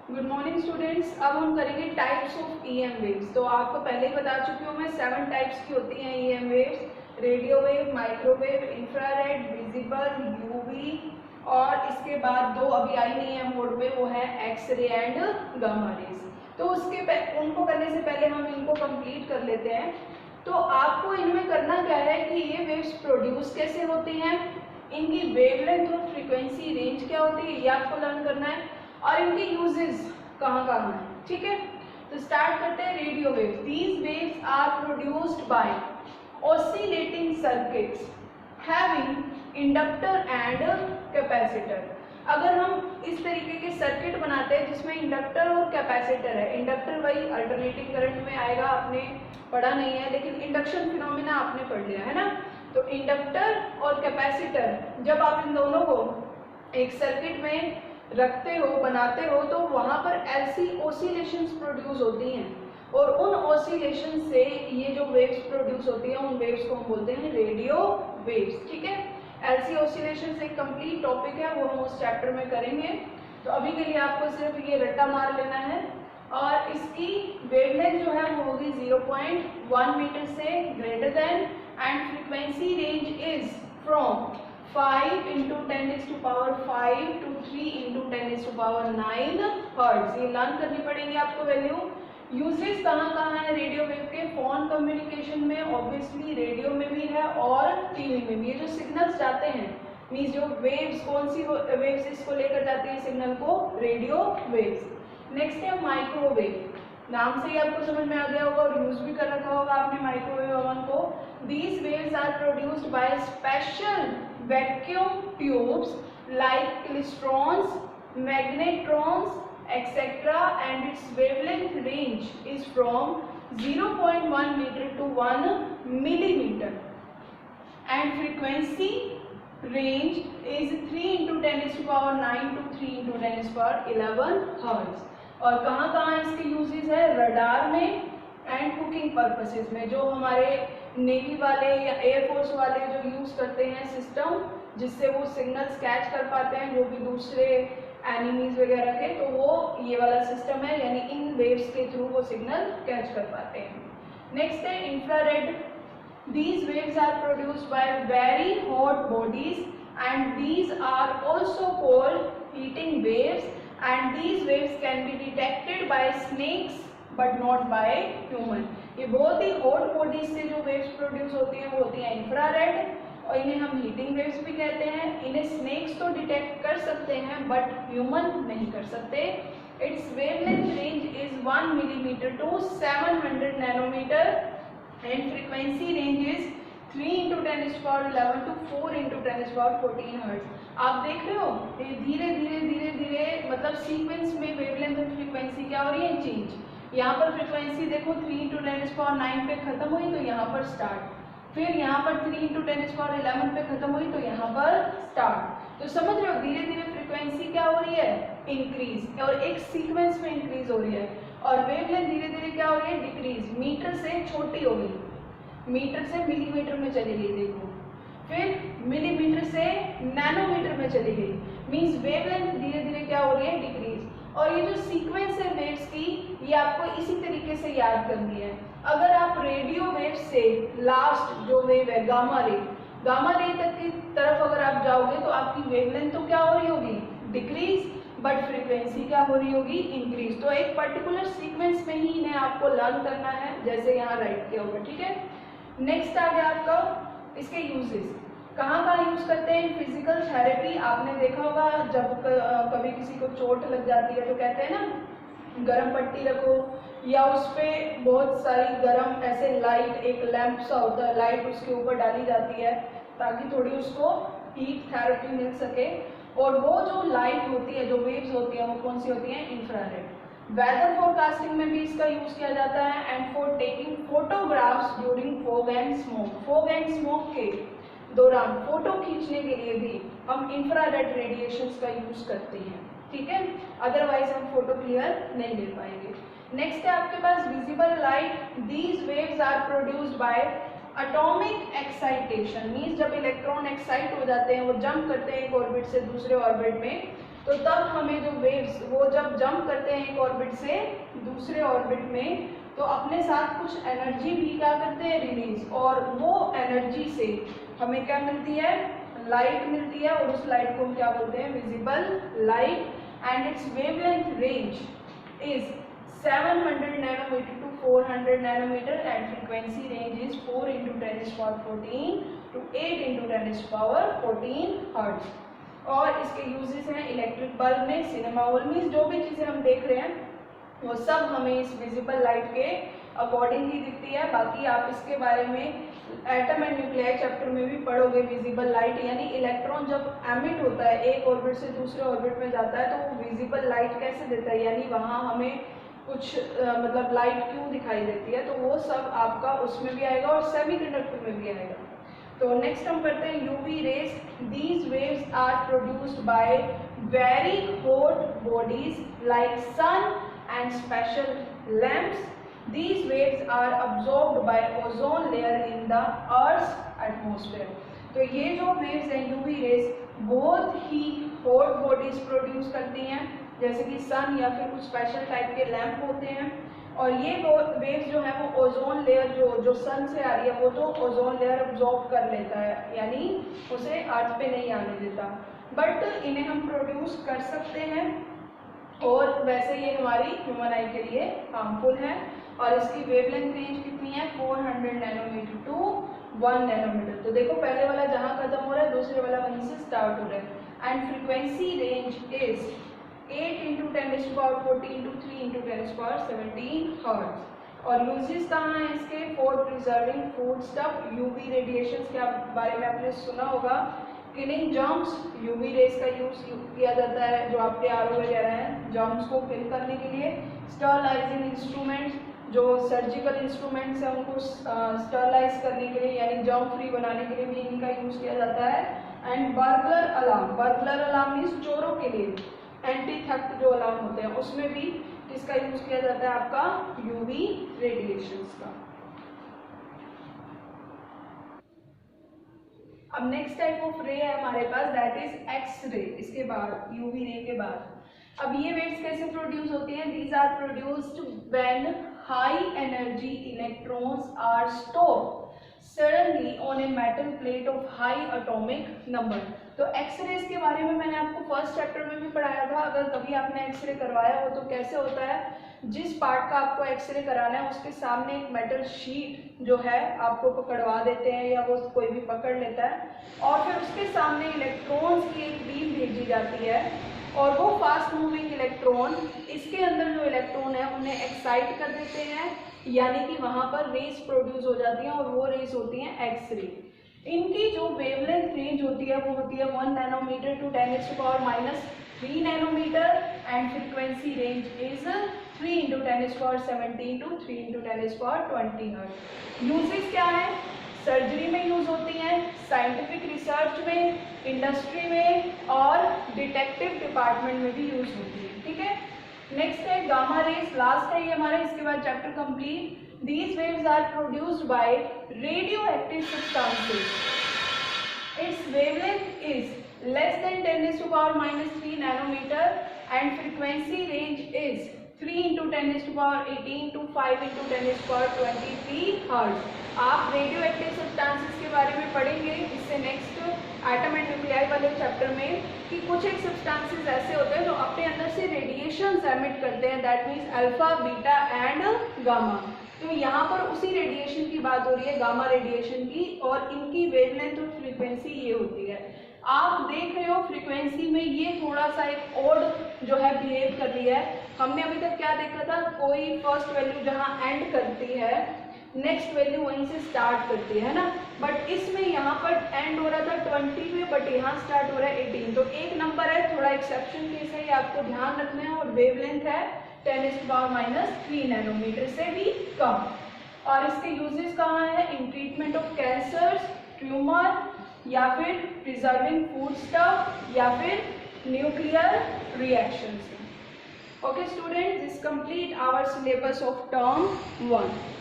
Good morning students. अब हम करेंगे टाइप्स ऑफ ईएम वेव्स। तो आपको पहले ही बता चुकी हूँ मैं 7 टाइप्स की होती हैं EM waves. Radio wave, microwave, infrared, visible, UV और इसके बाद दो अभी आई नहीं है मोड में, वो है एक्सरे एंड गामा रेज। तो उनको करने से पहले हम इनको कंप्लीट कर लेते हैं। तो आपको इनमें करना क्या है कि ये वेव्स प्रोड्यूस कैसे होती हैं, इनकी वेवलेंथ और फ्रीक्वेंसी रेंज क्या होती है, ये आपको लर्न करना है और इनके यूजेस कहाँ कहाँ है। ठीक है, तो स्टार्ट करते हैं radio waves. These waves are produced by oscillating circuits having inductor and capacitor. अगर हम इस तरीके के सर्किट बनाते हैं जिसमें इंडक्टर और कैपेसिटर है, इंडक्टर वही अल्टरनेटिंग करंट में आएगा, आपने पढ़ा नहीं है लेकिन इंडक्शन फिनोमेना आपने पढ़ लिया है ना। तो इंडक्टर और कैपेसिटर जब आप इन दोनों को एक सर्किट में रखते हो, बनाते हो, तो वहां पर ऐसी ऑसिलेशंस प्रोड्यूस होती हैं और उन ऑसिलेशन से ये जो वेव्स प्रोड्यूस होती हैं उन वेव्स को हम बोलते हैं रेडियो वेव्स। ठीक है, एलसी ऑसिलेशन एक कंप्लीट टॉपिक है, वो हम उस चैप्टर में करेंगे। तो अभी के लिए आपको सिर्फ ये रट्टा मार लेना है और इसकी वेवलेंथ जो है वो होगी 0.1 मीटर से greater than and frequency range is from 5 into 10⁵ to 3 into 10⁹ hertz. ये लर्न करनी पड़ेगी आपको वैल्यू। यूजेस कहाँ कहाँ है रेडियो वेव के? फोन कम्युनिकेशन में ऑब्वियसली, रेडियो में भी है और टीवी में भी। ये जो सिग्नल्स जाते हैं मीन्स जो वेव्स, कौन सी वेव्स इसको लेकर जाती है सिग्नल को? Radio waves. नेक्स्ट है माइक्रोवेव। नाम से ही आपको समझ में आ गया होगा और यूज भी कर रखा होगा आपने माइक्रोवेव ओवन को। These waves are produced by special vacuum tubes like klystrons, magnetrons, etc. and its wavelength range is from 0.1 meter to 1 millimeter and frequency range is 3 into 10⁹ to 3 into 10⁻11 hertz। और कहाँ कहाँ इसके uses है? Radar में and cooking purposes में, जो हमारे navy वाले या एयरफोर्स वाले जो यूज करते हैं सिस्टम जिससे वो सिग्नल्स कैच कर पाते हैं जो भी दूसरे एनिमीज वगैरह के, तो वो ये वाला सिस्टम है, यानी इन वेव्स के थ्रू वो सिग्नल कैच कर पाते हैं। नेक्स्ट है infrared. These waves are produced by very hot bodies and these are also called heating waves and these waves can be detected by snakes but not by human. ये बहुत ही hot bodies से जो waves produce होती हैं वो होती हैं infrared और इन्हें हम हीटिंग वेव्स भी कहते हैं। इन्हें स्नेक्स तो डिटेक्ट कर सकते हैं बट ह्यूमन नहीं कर सकते। Its wavelength range is 1 millimetre to 700 nanometre and frequency range is 3 into 10⁻11 to 4 into 10⁻14 hertz. आप देख रहे हो ये धीरे धीरे धीरे धीरे मतलब सीक्वेंस में वेवलेंथ और फ्रीक्वेंसी क्या हो रही है? चेंज। यहाँ पर फ्रीक्वेंसी देखो 3 into 10⁹ पे खत्म हुई तो यहाँ पर स्टार्ट, फिर यहाँ पर 3 into 10⁻11 पे खत्म हुई तो यहाँ पर स्टार्ट। तो समझ रहे हो धीरे धीरे फ्रीक्वेंसी क्या हो रही है? इंक्रीज, और एक सीक्वेंस में इंक्रीज हो रही है। और वेवलेंथ धीरे धीरे क्या हो रही है? डिक्रीज। मीटर से छोटी हो गई, मीटर से मिलीमीटर में चली गई देखो, फिर मिलीमीटर से नैनोमीटर में चली गई, मीन्स वेवलेंथ धीरे धीरे क्या हो रही है? डिक्रीज। और ये जो सीक्वेंस है वेव्स की ये आपको इसी तरीके से याद करनी है। अगर आप रेडियो वेव से लास्ट जो वेव है गामा रे तक की तरफ अगर आप जाओगे तो आपकी वेवलेंथ तो क्या हो रही होगी? डिक्रीज, बट फ्रीक्वेंसी क्या हो रही होगी? इंक्रीज। तो एक पर्टिकुलर सीक्वेंस में ही इन्हें आपको लर्न करना है जैसे यहाँ राइट किया होगा। ठीक है, नेक्स्ट आ गया आपका इसके यूजेस। कहाँ कहाँ यूज करते हैं? Physical therapy. आपने देखा होगा जब कभी किसी को चोट लग जाती है तो कहते हैं ना गरम पट्टी रखो, या उस पर बहुत सारी गरम ऐसे लाइट, एक लैंप सा होता है, लाइट उसके ऊपर डाली जाती है ताकि थोड़ी उसको हीट थेरेपी मिल सके। और वो जो लाइट होती है, जो वेव्स होती है, वो कौन सी होती है? इंफ्रारेड। वेदर फोरकास्टिंग में भी इसका यूज किया जाता है and for taking photographs during fog and smoke. Fog and smoke के दौरान फोटो खींचने के लिए भी हम इंफ्रारेड रेडिएशंस का यूज करते हैं। ठीक है, अदरवाइज हम फोटो क्लियर नहीं ले पाएंगे। नेक्स्ट है आपके पास visible light. These waves are produced by atomic excitation, means जब इलेक्ट्रॉन एक्साइट हो जाते हैं, वो जंप करते हैं एक ऑर्बिट से दूसरे ऑर्बिट में, तो तब हमें जो वेव्स वो जब जंप करते हैं एक ऑर्बिट से दूसरे ऑर्बिट में, तो अपने साथ कुछ एनर्जी भी क्या करते हैं, रिलीज, और वो एनर्जी से हमें क्या मिलती है, लाइट मिलती है, और उस लाइट को हम क्या बोलते हैं, visible light, and it's wavelength range is 700 nanometer to 400 nanometer and frequency range is 4 into 10 is power 14 to 8 into 10 is power 14 hertz। और इसके यूजेस हैं इलेक्ट्रिक बल्ब में, सिनेमा हॉल में, जो भी चीज़ें हम देख रहे हैं वो सब हमें इस विजिबल लाइट के अकॉर्डिंग ही दिखती है। बाकी आप इसके बारे में एटम एंड न्यूक्लियाई चैप्टर में भी पढ़ोगे। विजिबल लाइट यानी इलेक्ट्रॉन जब एमिट होता है एक ऑर्बिट से दूसरे ऑर्बिट में जाता है तो वो विजिबल लाइट कैसे देता है, यानी वहाँ हमें कुछ मतलब लाइट क्यों दिखाई देती है, तो वो सब आपका उसमें भी आएगा और सेमीकंडक्टर में भी आएगा। तो नेक्स्ट हम करते हैं UV rays. These waves are produced by very hot bodies like sun and special lamps. These waves are absorbed by ozone layer in the Earth's atmosphere। तो ये जो वेव्स हैं यूवी रेज बहुत ही हॉट बॉडीज प्रोड्यूस करती हैं, जैसे कि सन या फिर कुछ स्पेशल टाइप के लैंप होते हैं। और ये वेव्स जो है वो ओजोन लेयर जो सन से आ रही है वो तो ओजोन लेयर अब्जॉर्ब कर लेता है, यानी उसे अर्थ पे नहीं आने देता, बट इन्हें हम प्रोड्यूस कर सकते हैं और वैसे ये हमारी ह्यूमन आई के लिए हार्मफुल है। और इसकी वेवलेंथ रेंज कितनी है, 400 नैनोमीटर टू 1 नैनोमीटर। तो देखो पहले वाला जहाँ खत्म हो रहा है दूसरे वाला वहीं से स्टार्ट हो रहा है। And frequency range is 8 into 10 is power 14 to 3 into 10 is power 17 hertz. और यूजेस कहाँ हैं इसके, for preserving food stuff, UV radiation के बारे में आपने सुना होगा। किलिंग जर्म्स, यूवी रेज का यूज किया जाता है, जो आपके आरओ वगैरह हैं जर्म्स को किल करने के लिए। स्टरलाइजिंग इंस्ट्रूमेंट्स, जो सर्जिकल इंस्ट्रूमेंट्स हैं उनको स्टरलाइज करने के लिए यानी जर्म फ्री बनाने के लिए भी इनका यूज किया जाता है। And burglar alarm, burglar alarm means चोरों के लिए, एंटी थेफ्ट जो अलार्म होते हैं उसमें भी इसका यूज किया जाता है आपका यूवी रेडिएशंस का। अब नेक्स्ट टाइप ऑफ रे है हमारे पास, दैट इज एक्स रे। इसके बाद यूवी रे के बाद अब ये वेव्स कैसे प्रोड्यूस होती हैं, these are produced when high energy electrons are stored suddenly on a metal plate of high atomic number. तो एक्सरेज के बारे में मैंने आपको फर्स्ट चैप्टर में भी पढ़ाया था। अगर कभी आपने एक्सरे करवाया हो तो कैसे होता है, जिस पार्ट का आपको एक्सरे कराना है उसके सामने एक मेटल शीट जो है आपको पकड़वा देते हैं या वो कोई भी पकड़ लेता है और फिर उसके सामने इलेक्ट्रॉन्स की एक बीम भेजी जाती है और वो फास्ट मूविंग इलेक्ट्रॉन इसके अंदर जो इलेक्ट्रॉन है उन्हें एक्साइट कर देते हैं, यानी कि वहाँ पर रेज प्रोड्यूस हो जाती हैं और वो रेज होती हैं एक्स रे। इनकी जो वेवलेंथ रेंज होती है वो होती है 1 nanometre to 10⁻³ nanometre and frequency range is 3 into 10⁻17 to 3 into 10⁻20 hertz. Uses क्या है, सर्जरी में यूज होती हैं, साइंटिफिक रिसर्च में, इंडस्ट्री में और डिटेक्टिव डिपार्टमेंट में भी यूज होती है। ठीक है, नेक्स्ट है गामा रेज, लास्ट है ये हमारा, इसके बाद chapter complete. These waves are produced by radioactive substances. Its wavelength is less than 10⁻³ nanometer and frequency range is 3 into 10⁻18 to 5 into 10⁻23 hertz. आप रेडियो एक्टिव सब्सटेंसेस के बारे में पढ़ेंगे इससे नेक्स्ट एटम एंड न्यूक्लियाई वाले चैप्टर में कि कुछ एक सब्सटेंसेस ऐसे होते हैं जो अपने अंदर से रेडिएशन एमिट करते हैं, that means alpha, beta and gamma. तो यहाँ पर उसी रेडिएशन की बात हो रही है, गामा रेडिएशन की, और इनकी वेवलेंथ और फ्रीक्वेंसी ये होती है। आप देख रहे हो फ्रीक्वेंसी में ये थोड़ा सा एक ऑड जो है बिहेव कर रही है। हमने अभी तक क्या देखा था, कोई फर्स्ट वैल्यू जहाँ एंड करती है नेक्स्ट वैल्यू वहीं से स्टार्ट करती है ना, बट इसमें यहाँ पर एंड हो रहा था 20 पे बट यहाँ स्टार्ट हो रहा है 18। तो एक नंबर है, थोड़ा एक्सेप्शन केस है, ये आपको ध्यान रखना है। और वेवलेंथ है 10⁻³ नैनोमीटर से भी कम। और इसके यूजेस कहाँ है, in treatment of cancers, tumour या फिर प्रिजर्विंग फूड स्टफ या फिर nuclear reactions. Okay student, this complete our syllabus of term 1।